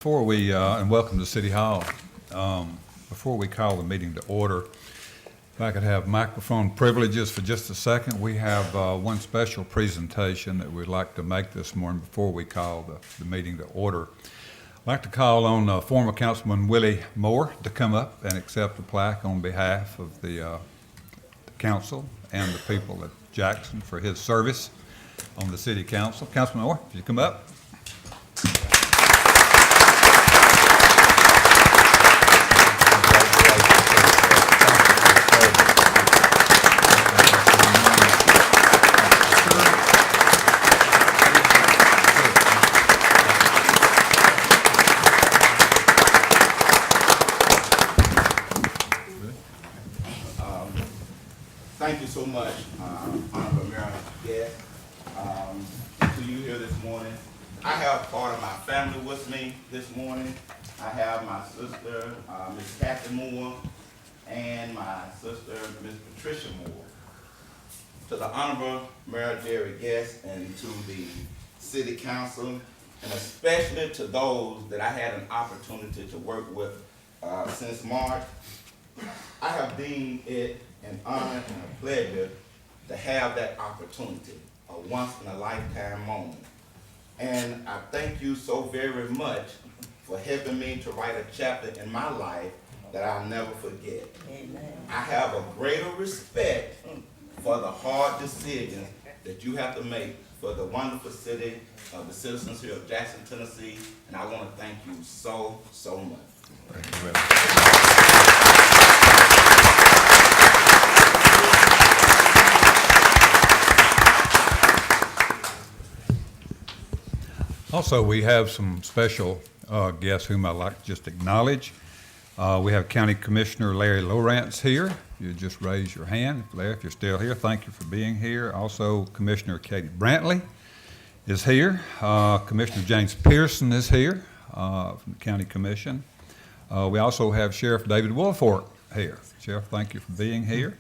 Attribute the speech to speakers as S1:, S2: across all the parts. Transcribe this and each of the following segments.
S1: Before we, and welcome to City Hall. Before we call the meeting to order, if I could have microphone privileges for just a second. We have one special presentation that we'd like to make this morning before we call the meeting to order. I'd like to call on former Councilman Willie Moore to come up and accept the plaque on behalf of the council and the people of Jackson for his service on the City Council. Councilman Moore, if you come up.
S2: Thank you so much, Honorable Mayor Guest, to you here this morning. I have part of my family with me this morning. I have my sister, Ms. Kathy Moore, and my sister, Ms. Patricia Moore. To the Honorable Mayor Jerry Guest and to the City Council, and especially to those that I had an opportunity to work with since March, I have deemed it an honor and a pleasure to have that opportunity, a once-in-a-lifetime moment. And I thank you so very much for helping me to write a chapter in my life that I'll never forget. Amen. I have a greater respect for the hard decisions that you have to make for the wonderful city of the citizens here of Jackson, Tennessee, and I want to thank you so, so much.
S1: Thank you very much. Also, we have some special guests whom I'd like to just acknowledge. We have County Commissioner Larry Lowrance here. You just raise your hand. Larry, if you're still here, thank you for being here. Also, Commissioner Katie Brantley is here. Commissioner James Pearson is here from the County Commission. We also have Sheriff David Woolfork here. Sheriff, thank you for being here.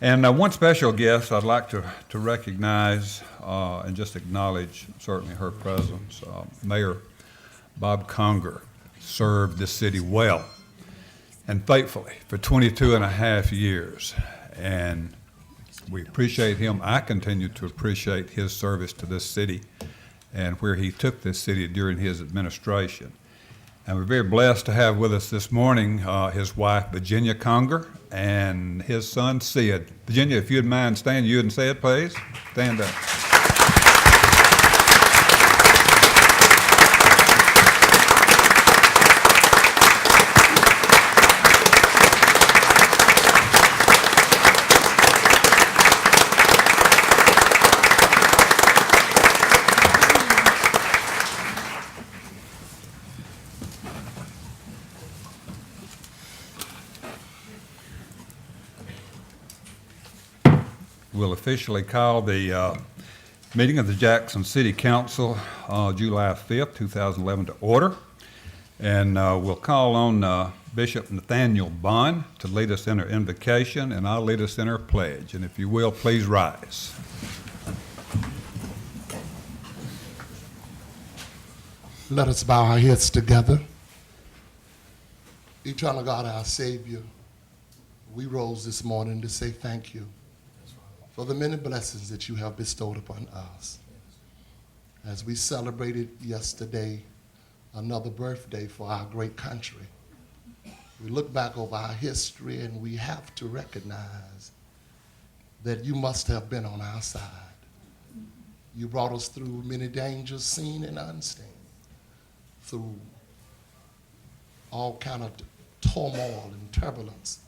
S1: And one special guest I'd like to recognize and just acknowledge certainly her presence. Mayor Bob Conger served this city well and faithfully for 22 and a half years. And we appreciate him. I continue to appreciate his service to this city and where he took this city during his administration. And we're very blessed to have with us this morning his wife, Virginia Conger, and his son, Sid. Virginia, if you'd mind standing, you and Sid, please. Stand up. We'll officially call the meeting of the Jackson City Council July 5th, 2011 to order. And we'll call on Bishop Nathaniel Bond to lead us in our invocation, and I'll lead us in our pledge. And if you will, please rise.
S3: Let us bow our heads together. Eternal God, our Savior, we rose this morning to say thank you for the many blessings that you have bestowed upon us. As we celebrated yesterday another birthday for our great country, we look back over our history and we have to recognize that you must have been on our side. You brought us through many dangers, seen and unseen, through all kind of turmoil and turbulence,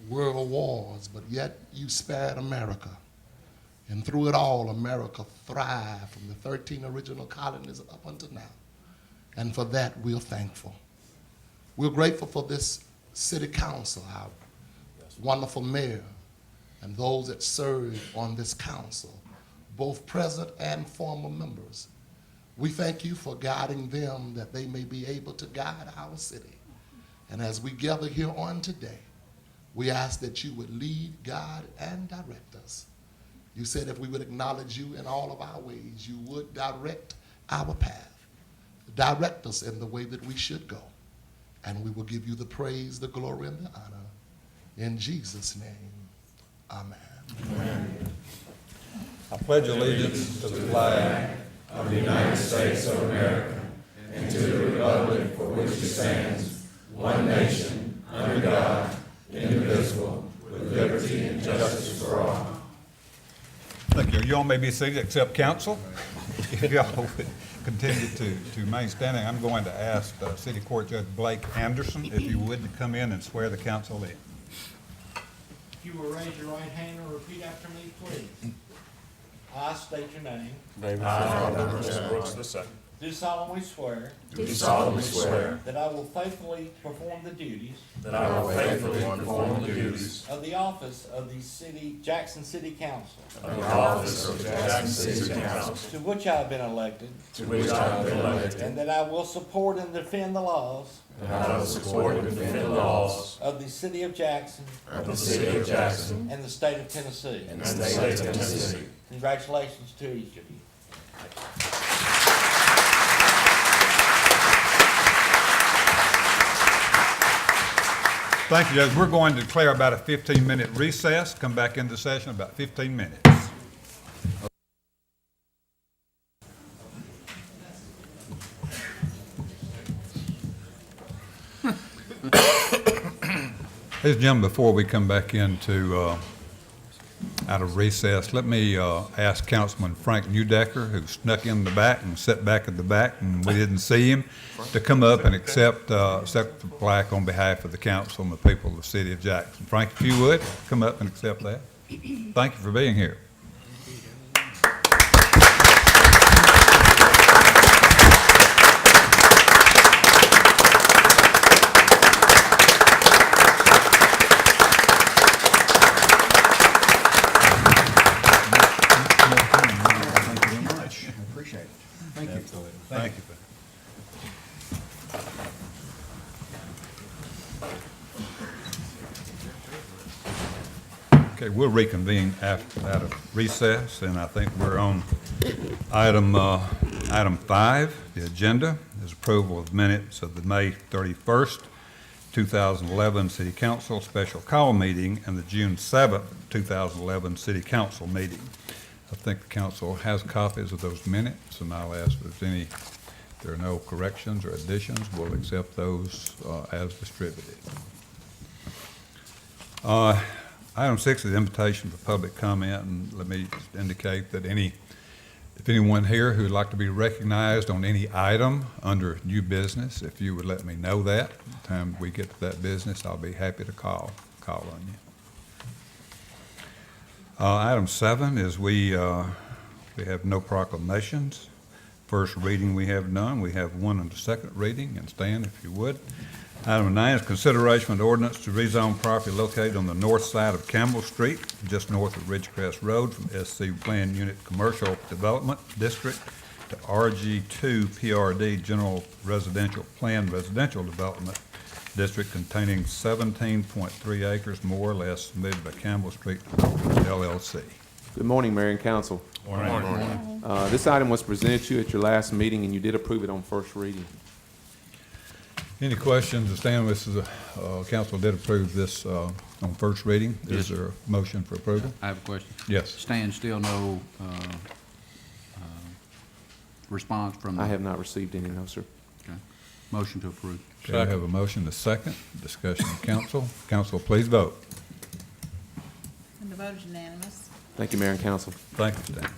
S3: world wars, but yet you spared America. And through it all, America thrived from the 13 original colonies up until now. And for that, we're thankful. We're grateful for this city council, our wonderful mayor, and those that serve on this council, both present and former members. We thank you for guiding them that they may be able to guide our city. And as we gather here on today, we ask that you would lead, guide, and direct us. You said if we would acknowledge you in all of our ways, you would direct our path. direct us in the way that we should go. And we will give you the praise, the glory, and the honor. In Jesus' name, amen.
S1: I pledge allegiance to the flag of the United States of America and to the republic for which it stands, one nation, under God, indivisible, with liberty and justice for all. Thank you. You all may be seated except council. If y'all would continue to remain standing, I'm going to ask City Court Judge Blake Anderson, if you would, to come in and swear the council in.
S4: If you will raise your right hand and repeat after me, please. I state your name.
S5: Brooks II.
S4: Do solemnly swear
S5: Do solemnly swear
S4: that I will faithfully perform the duties
S5: that I will faithfully perform the duties
S4: of the office of the Jackson City Council,
S5: of the office of Jackson City Council,
S4: to which I have been elected,
S5: to which I have been elected,
S4: and that I will support and defend the laws
S5: and I will support and defend the laws
S4: of the City of Jackson
S5: of the City of Jackson
S4: and the State of Tennessee.
S5: and the State of Tennessee.
S4: Congratulations to each of you.
S1: Thank you, Judge. We're going to declare about a 15-minute recess, come back into session in about 15 minutes. Ladies and gentlemen, before we come back into out of recess, let me ask Councilman Frank Newdecker, who snuck in the back and sat back at the back, and we didn't see him, to come up and accept the plaque on behalf of the council and the people of the city of Jackson. Frank, if you would, come up and accept that. Thank you for being here. Thank you. Okay, we'll reconvene after out of recess, and I think we're on item 5. The agenda is approval of minutes of the May 31st, 2011 City Council Special Call Meeting and the June 7th, 2011 City Council Meeting. I think the council has copies of those minutes, and I'll ask if there are no corrections or additions, we'll accept those as distributed. Item 6 is invitation for public comment, and let me just indicate that if anyone here who'd like to be recognized on any item under new business, if you would let me know that, by the time we get to that business, I'll be happy to call on you. Item 7 is we have no proclamations. First reading we have none. We have one on the second reading, and Stan, if you would. Item 9 is consideration of ordinance to rezone property located on the north side of Campbell Street, just north of Ridgecrest Road, from SC Plan Unit Commercial Development District to RG2 PRD General Residential Plan Residential Development District containing 17.3 acres, more or less, submitted by Campbell Street LLC.
S6: Good morning, Mayor and Council. This item was presented to you at your last meeting, and you did approve it on first reading.
S1: Any questions? Stan, this is council did approve this on first reading. Is there a motion for approval?
S7: I have a question.
S1: Yes.
S7: Stan, still no response from the...
S6: I have not received any, no, sir.
S7: Okay. Motion to approve.
S1: Okay, I have a motion, a second. Discussion of council. Council, please vote.
S8: And the vote is unanimous.
S6: Thank you, Mayor and Council.
S1: Thank you, Stan.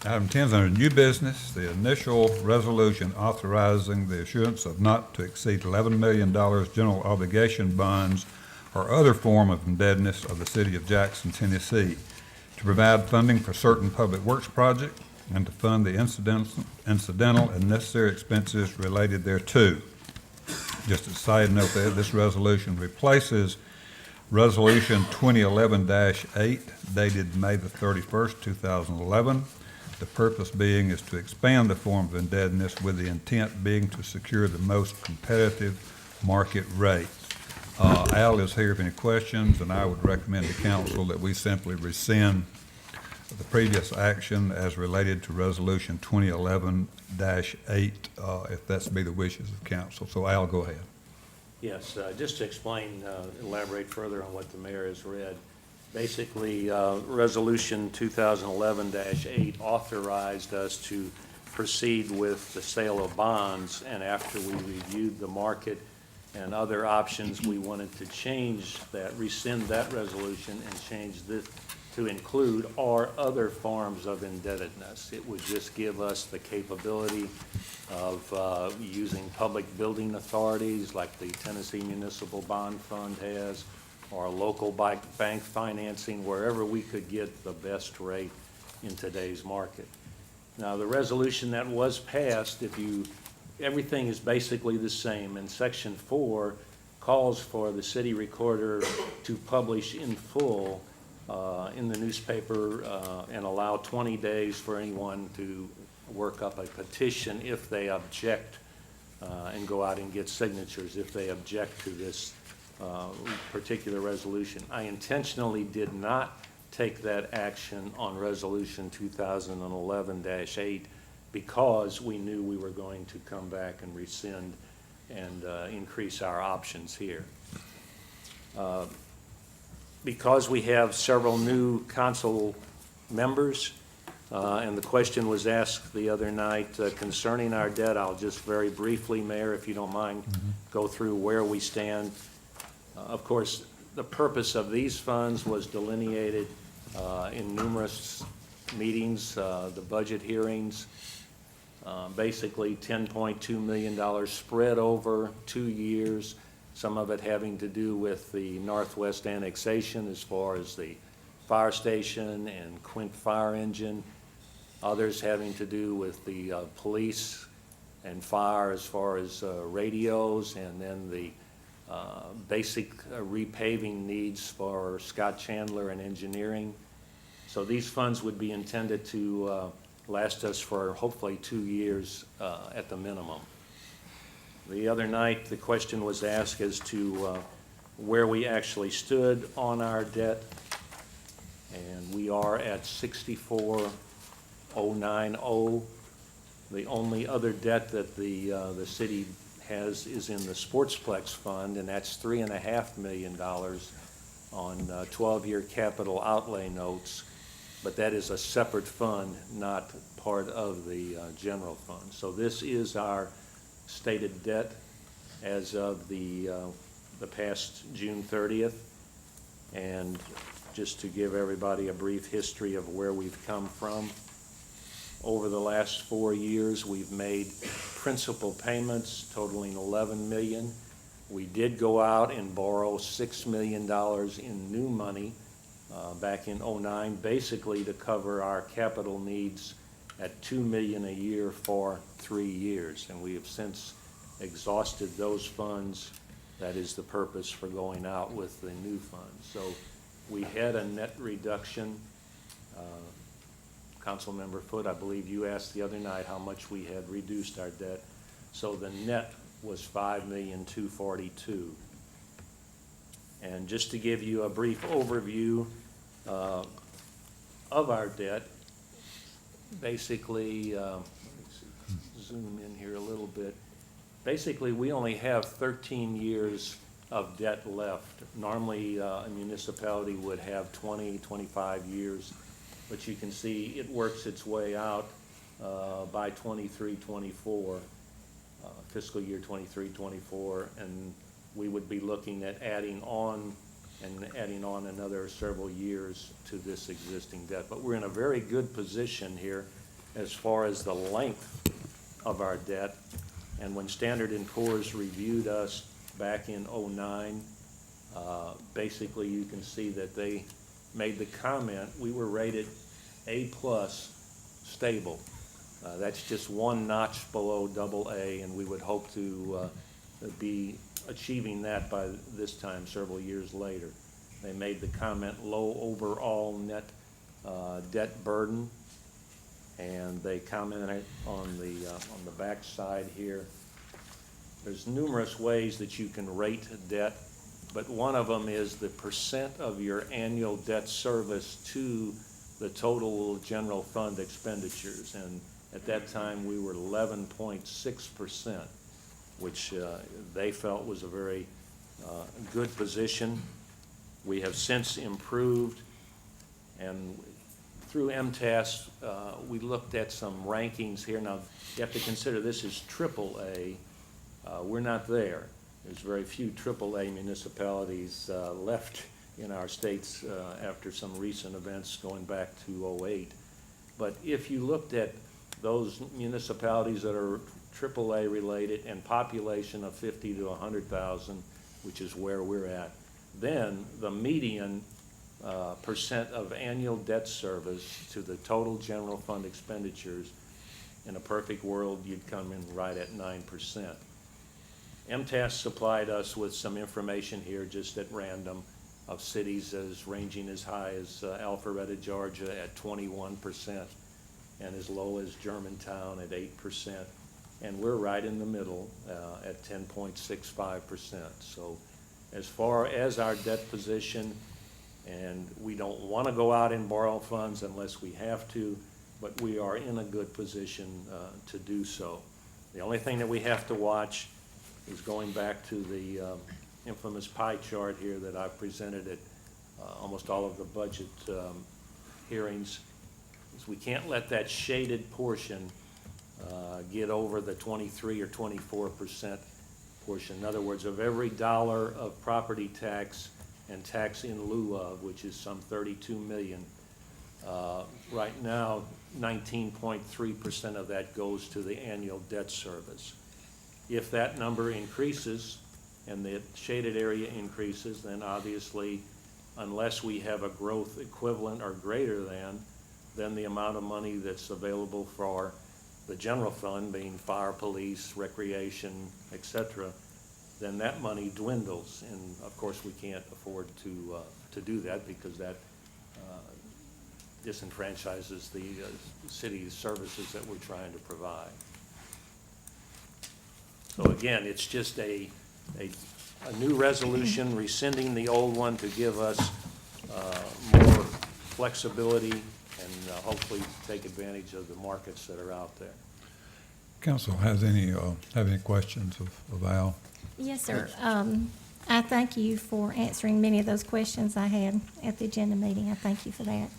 S1: Item 10 is under new business, the initial resolution authorizing the issuance of not to exceed $11 million general obligation bonds or other form of indebtedness of the city of Jackson, Tennessee, to provide funding for certain public works projects and to fund the incidental and necessary expenses related thereto. Just a side note there, this resolution replaces Resolution 2011-8 dated May the 31st, 2011. The purpose being is to expand the form of indebtedness with the intent being to secure the most competitive market rates. Al is here if any questions, and I would recommend to council that we simply rescind the previous action as related to Resolution 2011-8, if that's be the wishes of council. So Al, go ahead.
S9: Yes, just to explain, elaborate further on what the mayor has read. Basically, Resolution 2011-8 authorized us to proceed with the sale of bonds, and after we reviewed the market and other options, we wanted to change that, rescind that resolution and change this to include our other forms of indebtedness. It would just give us the capability of using public building authorities like the Tennessee Municipal Bond Fund has, or local bank financing, wherever we could get the best rate in today's market. Now, the resolution that was passed, everything is basically the same, and Section 4 calls for the city recorder to publish in full in the newspaper and allow 20 days for anyone to work up a petition if they object and go out and get signatures if they object to this particular resolution. I intentionally did not take that action on Resolution 2011-8 because we knew we were going to come back and rescind and increase our options here. Because we have several new council members, and the question was asked the other night concerning our debt, I'll just very briefly, Mayor, if you don't mind, go through where we stand. Of course, the purpose of these funds was delineated in numerous meetings, the budget hearings, basically $10.2 million spread over 2 years, some of it having to do with the Northwest annexation as far as the fire station and Quint fire engine, others having to do with the police and fire as far as radios, and then the basic repaving needs for Scott Chandler and engineering. So these funds would be intended to last us for hopefully 2 years at the minimum. The other night, the question was asked as to where we actually stood on our debt, and we are at 64,090. The only other debt that the city has is in the Sportsplex Fund, and that's $3.5 million on 12-year capital outlay notes, but that is a separate fund, not part of the general fund. So this is our stated debt as of the past June 30th, and just to give everybody a brief history of where we've come from. Over the last 4 years, we've made principal payments totaling $11 million. We did go out and borrow $6 million in new money back in '09, basically to cover our capital needs at $2 million a year for 3 years, and we have since exhausted those funds. That is the purpose for going out with the new funds. So we had a net reduction. Councilmember Foote, I believe you asked the other night how much we had reduced our debt. So the net was $5,242,000. And just to give you a brief overview of our debt, basically, let me zoom in here a little bit. Basically, we only have 13 years of debt left. Normally, a municipality would have 20, 25 years, but you can see it works its way out by 23, 24, fiscal year 23, 24, and we would be looking at adding on another several years to this existing debt. But we're in a very good position here as far as the length of our debt. And when Standard & Poor's reviewed us back in '09, basically you can see that they made the comment, we were rated A+ stable. That's just one notch below AA, and we would hope to be achieving that by this time several years later. They made the comment low overall net debt burden, and they commented on the back side here. There's numerous ways that you can rate debt, but one of them is the percent of your annual debt service to the total general fund expenditures. And at that time, we were 11.6%, which they felt was a very good position. We have since improved, and through MTS, we looked at some rankings here. Now, you have to consider this is AAA. We're not there. There's very few AAA municipalities left in our states after some recent events going back to '08. But if you looked at those municipalities that are AAA related and population of 50 to 100,000, which is where we're at, then the median percent of annual debt service to the total general fund expenditures, in a perfect world, you'd come in right at 9%. MTS supplied us with some information here just at random of cities as ranging as high as Alpharetta, Georgia at 21% and as low as Germantown at 8%. And we're right in the middle at 10.65%. So as far as our debt position, and we don't want to go out and borrow funds unless we have to, but we are in a good position to do so. The only thing that we have to watch is going back to the infamous pie chart here that I've presented at almost all of the budget hearings, is we can't let that shaded portion get over the 23 or 24% portion. In other words, of every dollar of property tax and tax in lieu of, which is some 32 million, right now 19.3% of that goes to the annual debt service. If that number increases and the shaded area increases, then obviously, unless we have a growth equivalent or greater than, then the amount of money that's available for the general fund, being fire, police, recreation, et cetera, then that money dwindles. And of course, we can't afford to do that because that disenfranchises the city's services that we're trying to provide. So again, it's just a new resolution rescinding the old one to give us more flexibility and hopefully take advantage of the markets that are out there.
S1: Council has any, have any questions of Al?
S10: Yes, sir. I thank you for answering many of those questions I had at the agenda meeting. I thank you for that.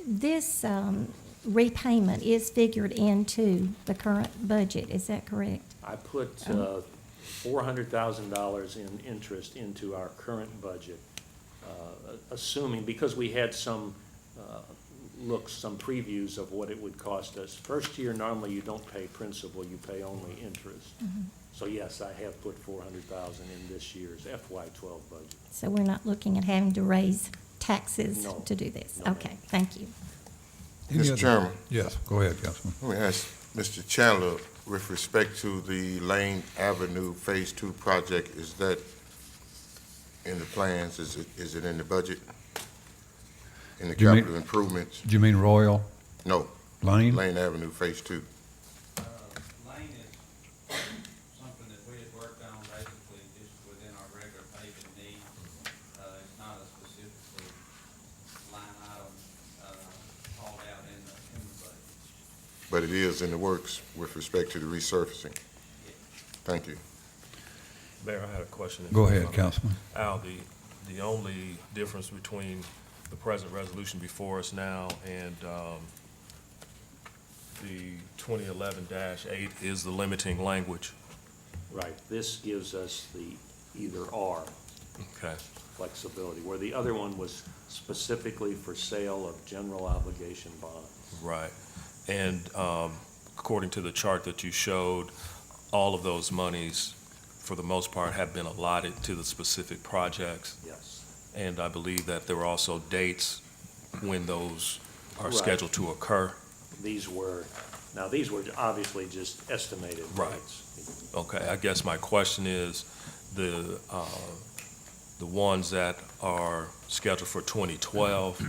S10: This repayment is figured into the current budget, is that correct?
S9: I put $400,000 in interest into our current budget, assuming, because we had some some previews of what it would cost us. First year, normally you don't pay principal, you pay only interest.
S10: Mm-hmm.
S9: So yes, I have put $400,000 in this year's FY12 budget.
S10: So we're not looking at having to raise taxes
S9: No.
S10: to do this?
S9: No.
S10: Okay, thank you.
S1: Any
S11: Mr.
S1: other-
S11: Chairman.
S1: Yes, go ahead, Councilman.
S11: Let me ask Mr. Chandler, with respect to the Lane Avenue Phase 2 project, is that in the plans? Is it in the budget? In the
S1: Do you mean-
S11: capital improvements?
S1: Do you mean Royal
S11: No,
S1: Lane?
S11: Lane Avenue Phase 2.
S12: Lane is something that we had worked on basically just within our regular paving needs. It's not a specifically line item called out in the budget.
S11: But it is in the works with respect to the resurfacing. Thank you.
S5: Mayor, I had a question.
S1: Go ahead, Councilman.
S5: Al, the only difference between the present resolution before us now and the 2011-8 is the limiting language.
S9: Right, this gives us the either or
S5: Okay.
S9: flexibility, where the other one was specifically for sale of general obligation bonds.
S5: Right. And according to the chart that you showed, all of those monies, for the most part, have been allotted to the specific projects.
S9: Yes.
S5: And I believe that there were also dates when those are
S9: Right.
S5: scheduled to occur.
S9: These were obviously just estimated
S5: Right.
S9: rates.
S5: Okay, I guess my question is, the ones that are scheduled for 2012,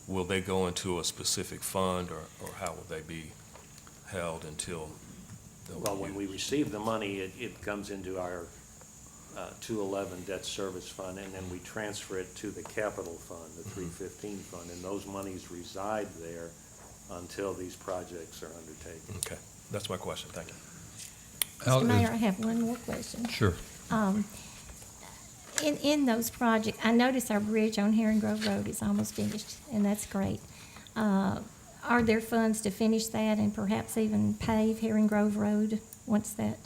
S5: will they go into a specific fund, or how will they be held until? they'll be
S9: Well, when we
S5: used?
S9: receive the money, it comes into our 211 debt service fund, and then we transfer it to the capital fund, the 315 fund, and those monies reside there until these projects are undertaken.
S5: Okay, that's my question, thank you.
S1: Al,
S10: Mr. Mayor,
S1: is-
S10: I have one more question.
S1: Sure.
S10: In those projects, I noticed our bridge on Herring Grove Road is almost finished, and that's great. Are there funds to finish that and perhaps even pave Herring Grove Road once that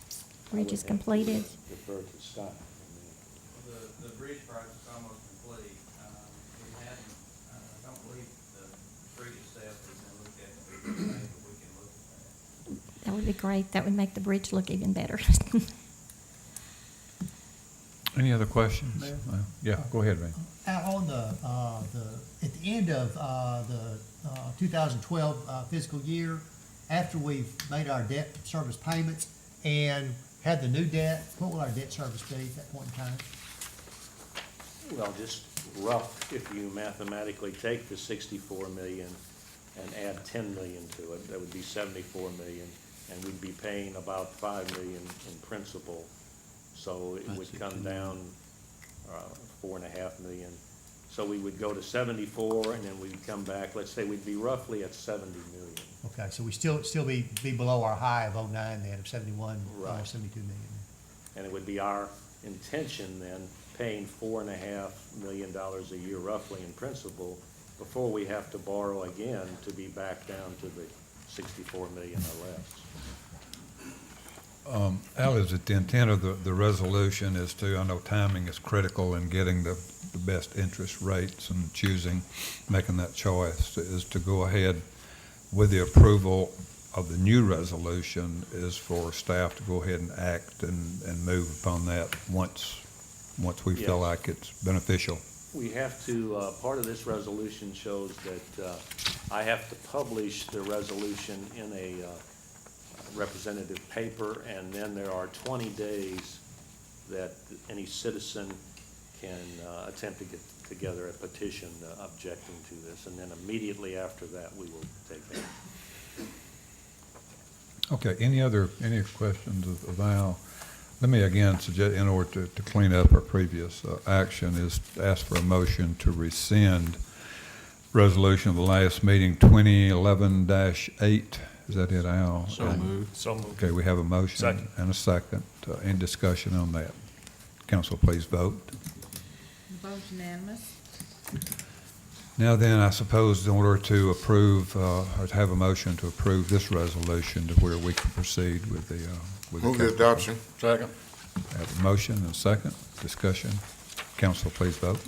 S10: bridge is completed?
S9: Defer to Scott.
S12: The bridge project's almost complete. We hadn't, I don't believe the street itself has been looked at, but we can look at that.
S10: That would be great. That would make the bridge look even better.
S1: Any other questions?
S13: Mayor?
S1: Yeah, go ahead, Ray.
S13: On at the end of the 2012 fiscal year, after we've made our debt service payments and had the new debt, what will our debt service be at that point in time?
S9: Well, just rough, if you mathematically take the 64 million and add 10 million to it, that would be 74 million, and we'd be paying about 5 million in principal. So it would come down 4.5 million. So we would go to 74, and then we'd come back, let's say we'd be roughly at 70 million.
S13: Okay, so we still be below our high of 09 then, of 71,
S9: Right.
S13: almost 72 million.
S9: And it would be our intention then, paying $4.5 million a year roughly in principal, before we have to borrow again to be back down to the 64 million or less.
S1: Al, is it the intent of the resolution is to, I know timing is critical in getting the best interest rates and making that choice, is to go ahead with the approval of the new resolution is for staff to go ahead and act and move upon that once we feel
S9: Yes.
S1: like it's beneficial.
S9: We have to, part of this resolution shows that I have to publish the resolution in a representative paper, and then there are 20 days that any citizen can attempt to get together a petition objecting to this, and then immediately after that, we will take that.
S1: Okay, any questions of Al? Let me again suggest, in order to clean up our previous action, is to ask for a motion to rescind resolution of the last meeting, 2011-8. Is that it, Al?
S5: So moved. So moved.
S1: Okay, we have a motion
S5: Second.
S1: and a second. Any discussion on that? Council, please vote.
S8: The vote's unanimous.
S1: Now then, I suppose in order to approve, or to have a motion to approve this resolution to where we can proceed with the
S11: Move the adoption.
S7: Second.
S1: Have a motion and a second. Discussion. Council, please vote.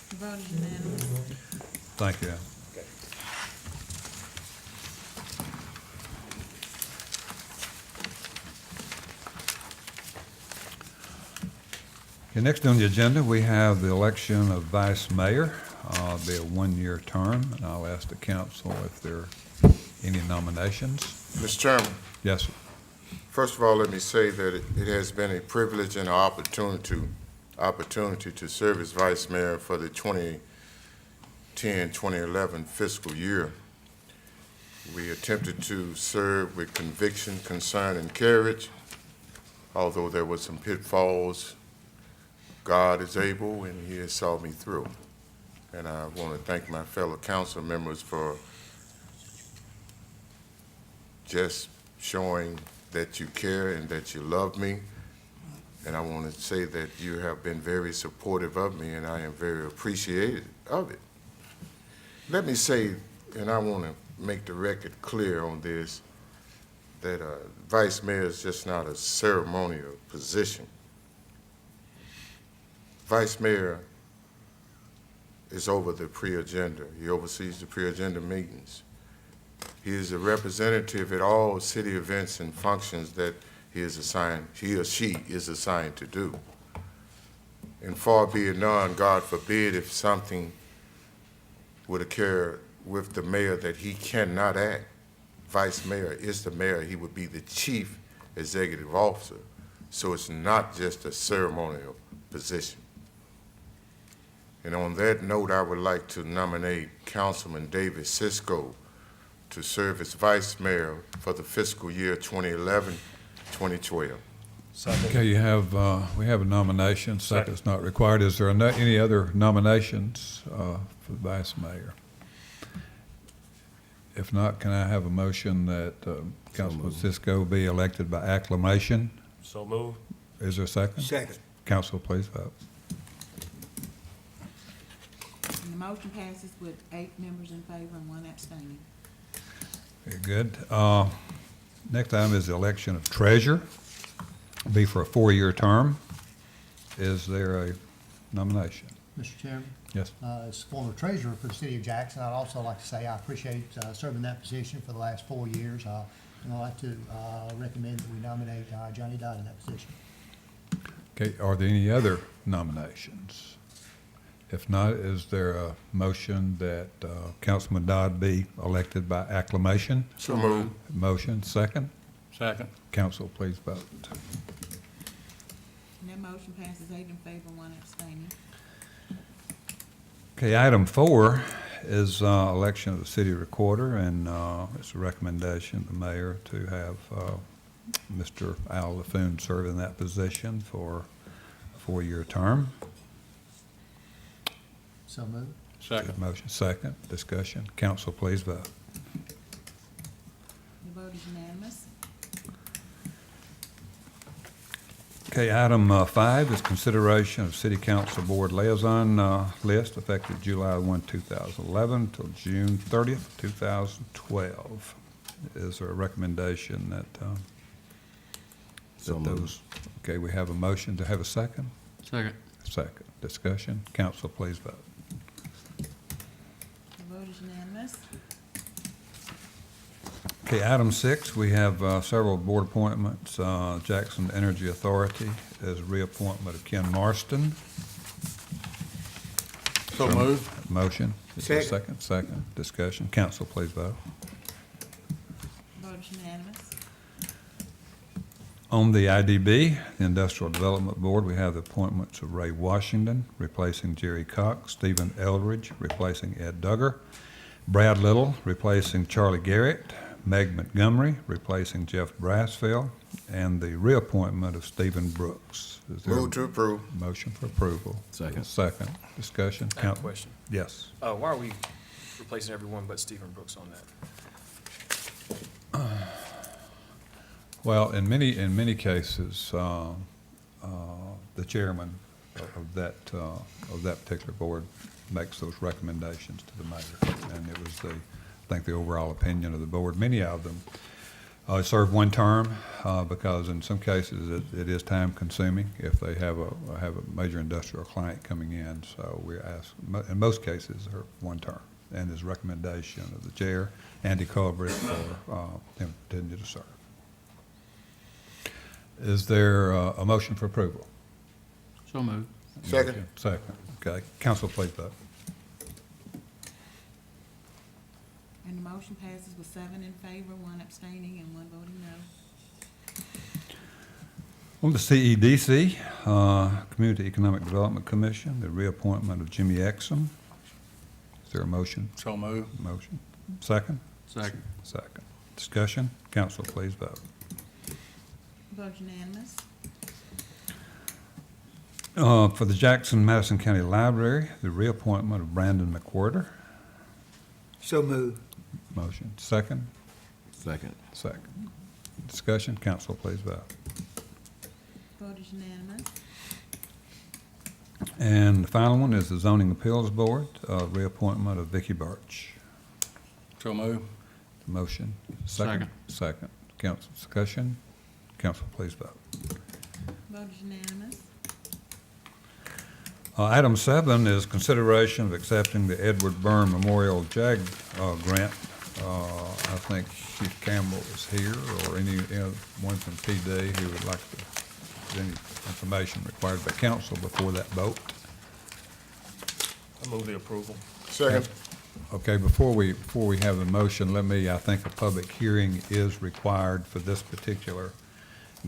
S8: The vote is unanimous.
S1: Thank you, Al. Okay, next on the agenda, we have the election of vice mayor. It'll be a one-year term, and I'll ask the council if there are any nominations.
S11: Mr. Chairman,
S1: Yes, sir.
S11: first of all, let me say that it has been a privilege and an opportunity to serve as vice mayor for the 2010-2011 fiscal year. We attempted to serve with conviction, concern, and courage. Although there were some pitfalls, God is able, and He has saw me through. And I want to thank my fellow council members for just showing that you care and that you love me. And I want to say that you have been very supportive of me, and I am very appreciative of it. Let me say, and I want to make the record clear on this, that vice mayor is just not a ceremonial position. Vice mayor is over the pre-agenda. He oversees the pre-agenda meetings. He is a representative at all city events and functions that he or she is assigned to do. And far be it known, God forbid, if something would occur with the mayor that he cannot act. Vice mayor is the mayor. He would be the chief executive officer. So it's not just a ceremonial position. And on that note, I would like to nominate Councilman David Cisco to serve as vice mayor for the fiscal year 2011-2012.
S1: Okay, we have a nomination, second's not required. Is there any other nominations for the vice mayor? If not, can I have a motion that Councilman Cisco be elected by acclamation?
S5: So move.
S1: Is there a second?
S4: Second.
S1: Council, please vote.
S8: And the motion passes with 8 members in favor and 1 abstaining.
S1: Very good. Next item is the election of treasurer. Be for a 4-year term. Is there a nomination?
S13: Mr. Chairman,
S1: Yes.
S13: as former treasurer for the city of Jackson, I'd also like to say I appreciate serving that position for the last 4 years. And I'd like to recommend that we nominate Johnny Dodd in that position.
S1: Okay, are there any other nominations? If not, is there a motion that Councilman Dodd be elected by acclamation?
S11: So moved.
S1: Motion, second.
S7: Second.
S1: Council, please vote.
S8: And that motion passes 8 in favor, 1 abstaining.
S1: Okay, item 4 is election of the city recorder, and it's a recommendation of the mayor to have Mr. Al LaFoon serve in that position for a 4-year term.
S13: So moved.
S7: Second.
S1: Motion, second. Discussion. Council, please vote.
S8: The vote is unanimous.
S1: Okay, item 5 is consideration of city council board liaison list effective July 1, 2011 till June 30th, 2012. Is there a recommendation that those, okay, we have a motion to have a second?
S7: Second.
S1: Second. Discussion. Council, please vote.
S8: The vote is unanimous.
S1: Okay, item 6, we have several board appointments. Jackson Energy Authority is reappointment of Ken Marston.
S7: So moved.
S1: Motion. Is there a second? Second. Discussion. Council, please vote.
S8: The vote is unanimous.
S1: On the IDB, the Industrial Development Board, we have the appointments of Ray Washington, replacing Jerry Cox, Stephen Eldridge, replacing Ed Duggar, Brad Little, replacing Charlie Garrett, Meg Montgomery, replacing Jeff Brassfield, and the reappointment of Stephen Brooks. Is there
S11: Move to approve.
S1: a motion for approval?
S7: Second.
S1: Second. Discussion.
S14: I have a
S1: Count-
S14: question.
S1: Yes.
S14: Why are we replacing everyone but Stephen Brooks on that?
S1: Well, in many cases, the chairman of that particular board makes those recommendations to the mayor. And it was I think the overall opinion of the board. Many of them serve one term because in some cases it is time consuming if they have a major industrial client coming in. So we ask, in most cases, they're one term. And his recommendation of the chair, Andy Culver, for him to continue to serve. Is there a motion for approval?
S7: So moved.
S11: Second.
S1: Second. Okay. Council, please vote.
S8: And the motion passes with 7 in favor, 1 abstaining, and 1 voting no.
S1: On the CEDC, Community Economic Development Commission, the reappointment of Jimmy Exum. Is there a motion?
S7: So moved.
S1: Motion. Second?
S7: Second.
S1: Second. Discussion? Council, please vote.
S8: The vote is unanimous.
S1: For the Jackson Madison County Library, the reappointment of Brandon McWhirter.
S4: So moved.
S1: Motion. Second?
S7: Second.
S1: Second. Discussion? Council, please vote.
S8: Vote is unanimous.
S1: And the final one is the Zoning Appeals Board, reappointment of Vicky Birch.
S7: So moved.
S1: Motion. Second? Second. Council, discussion? Council, please vote.
S8: Vote is unanimous.
S1: Item 7 is consideration of accepting the Edward Byrne Memorial JAG grant. I think Chief Campbell is here, or anyone from PD who would like to, any information required by council before that vote.
S5: I move the approval.
S11: Second.
S1: Okay, before we have the motion, I think a public hearing is required for this particular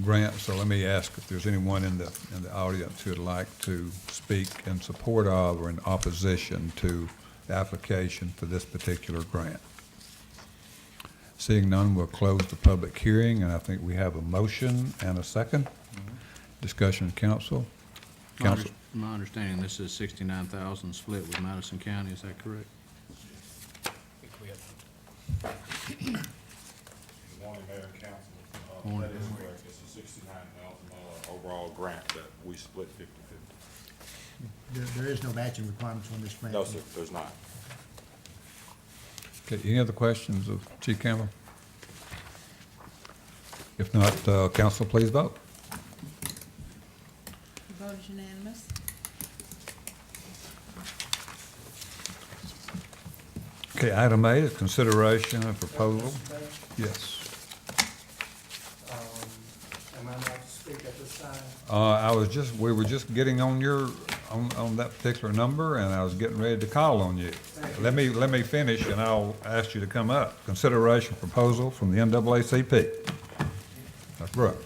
S1: grant, so let me ask if there's anyone in the audience who would like to speak in support of or in opposition to the application for this particular grant. Seeing none, we'll close the public hearing, and I think we have a motion and a second.
S7: Mm-hmm.
S1: Discussion of council. Council.
S7: My understanding, this is 69,000 split with Madison County, is that correct?
S15: Morning, Mayor and Council.
S7: Morning.
S15: That is correct. It's a $69,000 overall grant that we split 50/50.
S13: There is no matching requirements on this grant.
S15: No, sir, there's not.
S1: Okay, any other questions of Chief Campbell? If not, council, please vote.
S8: The vote is unanimous.
S1: Okay, item 8 is consideration of proposal. Yes.
S3: Am I allowed to speak at this time?
S1: We were just getting on on that particular number, and I was getting ready to call on you. Let me finish, and I'll ask you to come up. Consideration proposal from the NAACP. That's Brooke.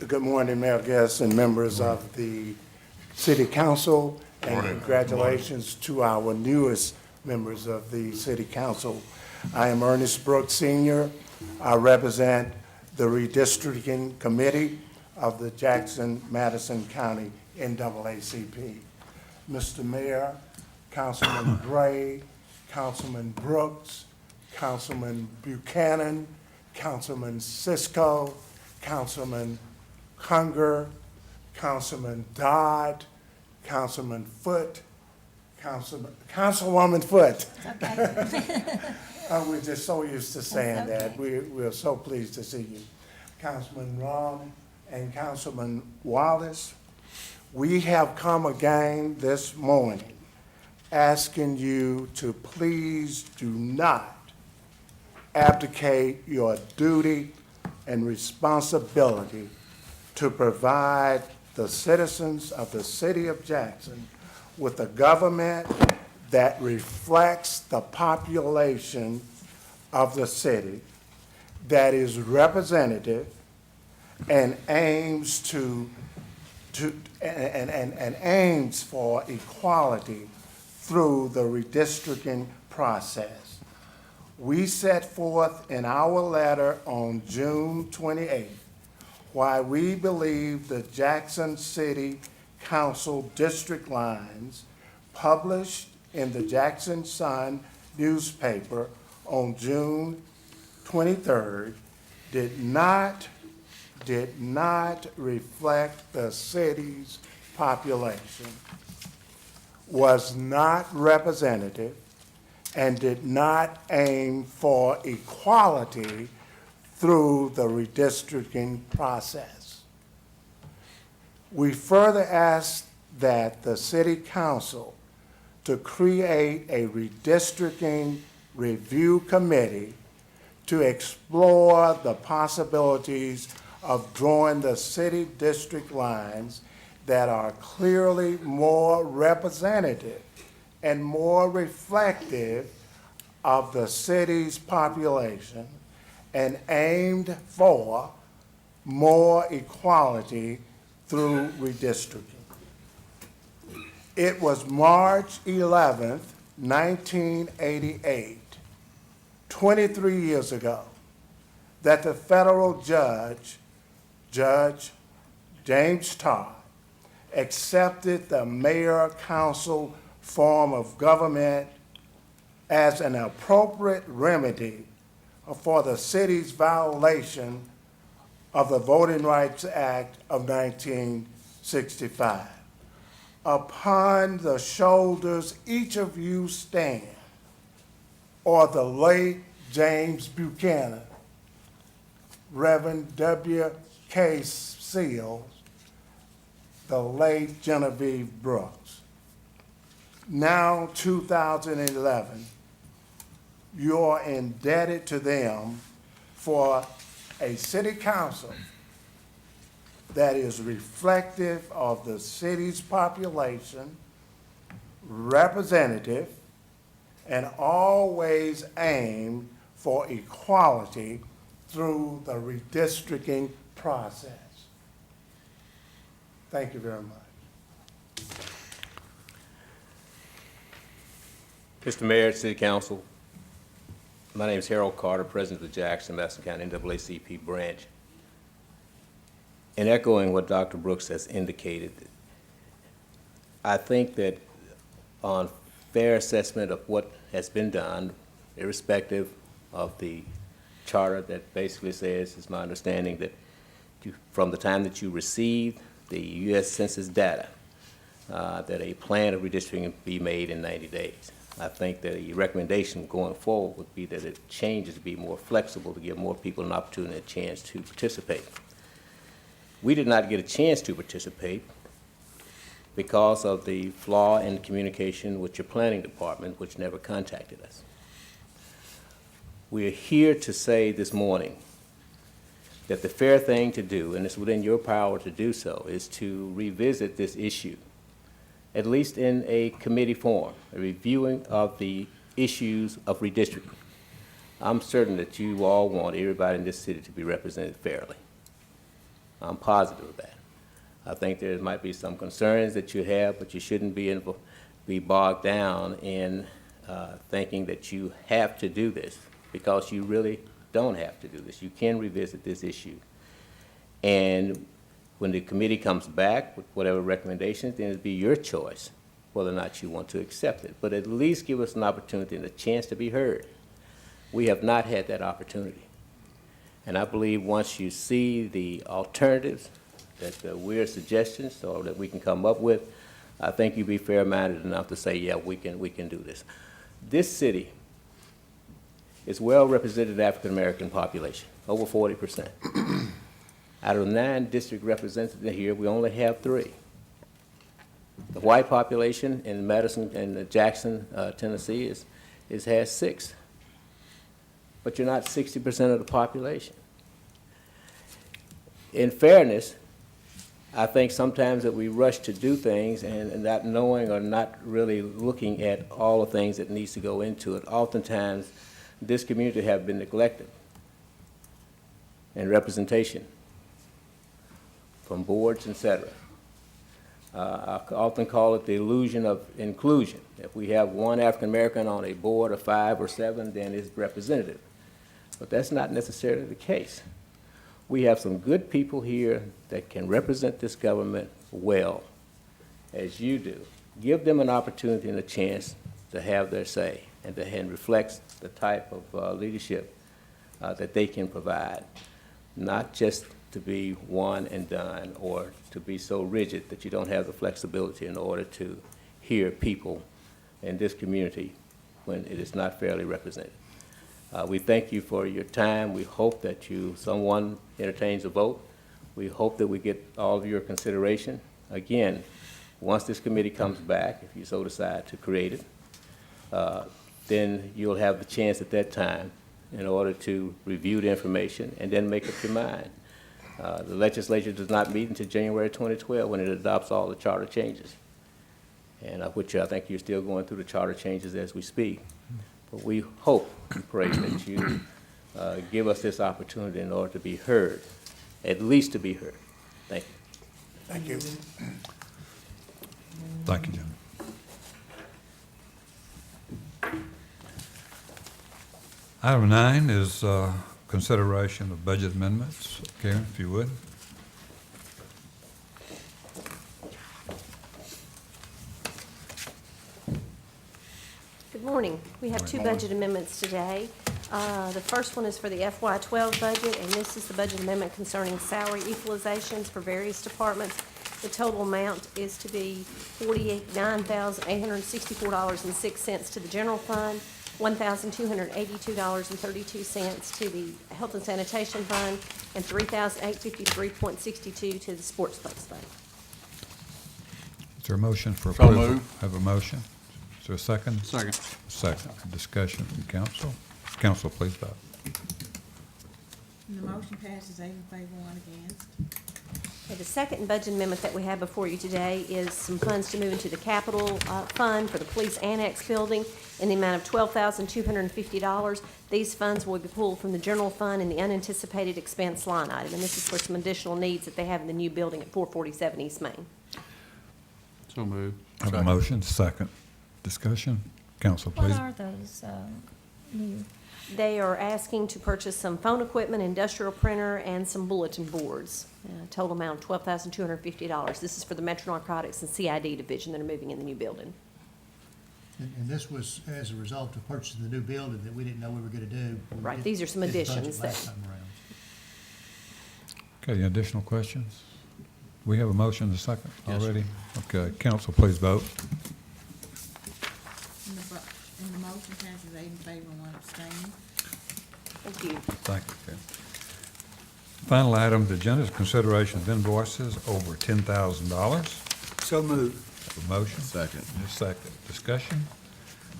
S16: Good morning, Mayor Guest and members of the City Council, and congratulations to our newest members of the City Council. I am Ernest Brooks Sr. I represent the Redistricting Committee of the Jackson-Madison County NAACP. Mr. Mayor, Councilman Gray, Councilman Brooks, Councilman Buchanan, Councilman Cisco, Councilman Conger, Councilman Dodd, Councilman Foote, Councilwoman Foote. We're just so used to saying that. We're so pleased to see you. Councilman Ron and Councilman Wallace, we have come again this morning asking you to please do not abdicate your duty and responsibility to provide the citizens of the city of Jackson with a government that reflects the population of the city, that is representative and aims aims for equality through the redistricting process. We set forth in our letter on June 28th why we believe the Jackson City Council district lines published in the Jackson Sun newspaper on June 23rd did not reflect the city's population, was not representative, and did not aim for equality through the redistricting process. We further asked that the City Council to create a redistricting review committee to explore the possibilities of drawing the city district lines that are clearly more representative and more reflective of the city's population and aimed for more equality through redistricting. It was March 11th, 1988, 23 years ago, that the federal judge, Judge James Todd, accepted the mayor-council form of government as an appropriate remedy for the city's violation of the Voting Rights Act of 1965. Upon the shoulders each of you stand, or the late James Buchanan, Reverend W.K. Seals, the late Genevieve Brooks. Now, 2011, you're indebted to them for a city council that is reflective of the city's population, representative, and always aimed for equality through the redistricting process. Thank you very much.
S6: Mr. Mayor, City Council,
S17: My name is Harold Carter, President of the Jackson, Madison County NAACP branch. In echoing what Dr. Brooks has indicated, I think that on fair assessment of what has been done, irrespective of the charter that basically says, it's my understanding that from the time that you receive the U.S. Census data, that a plan of redistricting be made in 90 days. I think that a recommendation going forward would be that it changes to be more flexible to give more people an opportunity and a chance to participate. We did not get a chance to participate because of the flaw in communication with your planning department, which never contacted us. We are here to say this morning that the fair thing to do, and it's within your power to do so, is to revisit this issue, at least in a committee form, a reviewing of the issues of redistricting. I'm certain that you all want everybody in this city to be represented fairly. I'm positive of that. I think there might be some concerns that you have, but you shouldn't be bogged down in thinking that you have to do this, because you really don't have to do this. You can revisit this issue. And when the committee comes back with whatever recommendations, then it'll be your choice whether or not you want to accept it. But at least give us an opportunity and a chance to be heard. We have not had that opportunity. And I believe once you see the alternatives that we're suggestions or that we can come up with, I think you'll be fair-minded enough to say, yeah, we can do this. This city is well-represented African-American population, over 40%. Out of 9 district representatives here, we only have 3. The white population in Madison and Jackson, Tennessee, has 6. But you're not 60% of the population. In fairness, I think sometimes that we rush to do things and not knowing or not really looking at all the things that needs to go into it. Oftentimes, this community have been neglected in representation from boards, etc. I often call it the illusion of inclusion. If we have one African American on a board of 5 or 7, then it's representative. But that's not necessarily the case. We have some good people here that can represent this government well, as you do. Give them an opportunity and a chance to have their say and reflects the type of leadership that they can provide, not just to be one and done or to be so rigid that you don't have the flexibility in order to hear people in this community when it is not fairly represented. We thank you for your time. We hope that someone entertains a vote. We hope that we get all of your consideration. Again, once this committee comes back, if you so decide to create it, then you'll have the chance at that time in order to review the information and then make up your mind. The legislature does not meet until January 2012 when it adopts all the charter changes, and which I think you're still going through the charter changes as we speak. But we hope and pray that you give us this opportunity in order to be heard, at least to be heard. Thank you.
S16: Thank you.
S1: Thank you, Jim. Item 9 is consideration of budget amendments. Karen, if you would.
S18: Good morning. We have 2 budget amendments today. The first one is for the FY12 budget, and this is the budget amendment concerning salary equalizations for various departments. The total amount is to be $49,864.06 to the general fund, $1,282.32 to the health and sanitation fund, and $3,853.62 to the sportsplex fund.
S1: Is there a motion for
S7: So
S1: approval?
S7: moved.
S1: Have a motion? Is there a second?
S7: Second.
S1: Second. Discussion from council. Council, please vote.
S8: And the motion passes 8 in favor, 1 against.
S18: Okay, the second budget amendment that we have before you today is some funds to move into the capital fund for the police annex building in the amount of $12,250. These funds will be pulled from the general fund and the unanticipated expense line item, and this is for some additional needs that they have in the new building at 447 East Main.
S7: So moved.
S1: Have a motion, second. Discussion. Council,
S10: What
S1: please.
S10: are those new?
S18: They are asking to purchase some phone equipment, industrial printer, and some bulletin boards. Total amount of $12,250. This is for the Metro Narcotics and CID division that are moving in the new building.
S13: And this was as a result of purchasing the new building that we didn't know we were gonna do. when we
S18: Right,
S13: did-
S18: these are some
S13: did the budget
S18: additions
S13: last
S18: that-
S13: time around.
S1: Okay, any additional questions? We have a motion and a second
S7: Yes, sir.
S1: already? Okay, council, please vote.
S8: And the motion passes 8 in favor, 1 abstaining.
S18: Thank you.
S1: Thank you, Ken. Final item, of the agenda is consideration of invoices over $10,000.
S4: So moved.
S1: A motion? Second. A second. Discussion?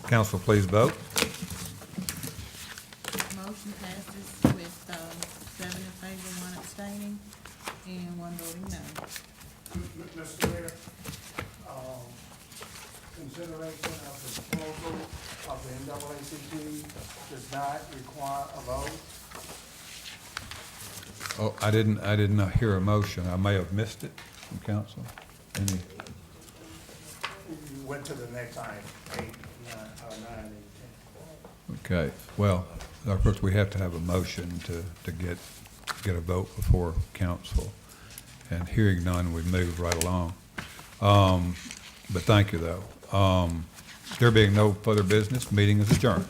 S1: Council, please vote.
S8: Motion passes with 7 in favor, 1 abstaining, and 1 voting no.
S16: Mr. Mayor, consideration of the proposal of the NAACP does not require a vote.
S1: Oh, I didn't hear a motion. I may have missed it from council. Any?
S16: You went to the next item, 8, 9, 9, and 10.
S1: Okay, well, of course, we have to have a motion to get a vote before council. And hearing none, we move right along. But thank you, though. There being no further business, meeting is adjourned.